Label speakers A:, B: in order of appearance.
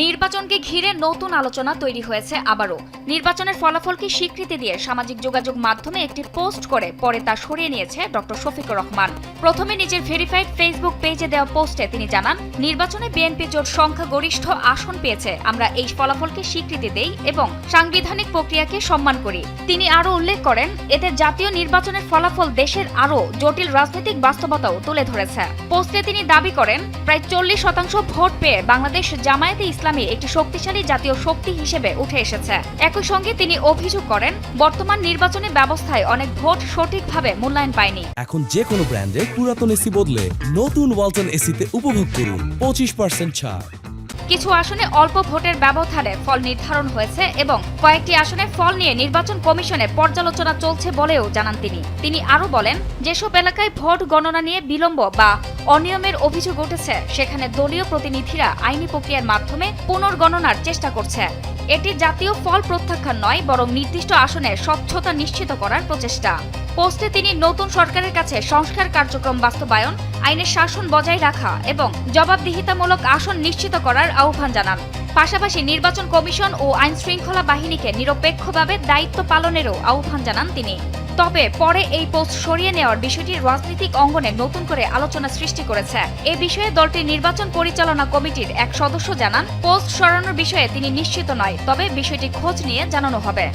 A: নির্বাচনকে ঘিরে নতুন আলোচনা তৈরি হয়েছে আবারও। নির্বাচনের ফলাফলকে স্বীকৃতি দিয়ে সামাজিক যোগাযোগ মাধ্যমে একটি পোস্ট করে পরে তা সরিয়ে নিয়েছে ডক্টর শফিকুর রহমান। প্রথমে নিজের ভেরিফাইড ফেসবুক পেজে দেওয়া পোস্টে তিনি জানান, নির্বাচনে বিএনপি জোট সংখ্যাগরিষ্ঠ আসন পেয়েছে। আমরা এই ফলাফলকে স্বীকৃতি দেই এবং সাংবিধানিক প্রক্রিয়াকে সম্মান করি। তিনি আরও উল্লেখ করেন, এতে জাতীয় নির্বাচনের ফলাফল দেশের আরও জটিল রাজনৈতিক বাস্তবতাও তুলে ধরেছে। পোস্টে তিনি দাবি করেন, প্রায় 40% ভোট পেয়ে বাংলাদেশ জামায়াতে ইসলামী একটি শক্তিশালী জাতীয় শক্তি হিসেবে উঠে এসেছে। একই সঙ্গে তিনি অভিযোগ করেন, বর্তমান নির্বাচনী ব্যবস্থায় অনেক ভোট সঠিকভাবে মূল্যায়ন পায়নি।
B: এখন যে কোনো ব্র্যান্ডের পুরাতন এসি বদলে নতুন ওয়ালটন এসিতে উপভোগ করুন 25% ছাড়।
A: কিছু আসনে অল্প ভোটের ব্যবধানে ফল নির্ধারণ হয়েছে এবং কয়েকটি আসনে ফল নিয়ে নির্বাচন কমিশনে পর্যালোচনা চলছে বলেও জানান তিনি। তিনি আরও বলেন, যেসব এলাকায় ভোট গণনা নিয়ে বিলম্ব বা অনিয়মের অভিযোগ উঠেছে সেখানে দলীয় প্রতিনিধিরা আইনি প্রক্রিয়ার মাধ্যমে পুনর্গণনার চেষ্টা করছে। এটি জাতীয় ফল প্রত্যাখ্যান নয়, বরং নির্দিষ্ট আসনে স্বচ্ছতা নিশ্চিত করার প্রচেষ্টা। পোস্টে তিনি নতুন সরকারের কাছে সংস্কার কার্যক্রম বাস্তবায়ন, আইনের শাসন বজায় রাখা এবং জবাবদিহিতামূলক আসন নিশ্চিত করার আহ্বান জানান। পাশাপাশি নির্বাচন কমিশন ও আইন শৃঙ্খলা বাহিনীকে নিরপেক্ষভাবে দায়িত্ব পালনেরও আহ্বান জানান তিনি। তবে পরে এই পোস্ট সরিয়ে নেওয়ার বিষয়টি রাজনৈতিক অঙ্গনে নতুন করে আলোচনা সৃষ্টি করেছে। এ বিষয়ে দলটির নির্বাচন পরিচালনা কমিটির এক সদস্য জানান, পোস্ট সরানোর বিষয়ে তিনি নিশ্চিত নয়, তবে বিষয়টি খোঁজ নিয়ে জানানো হবে।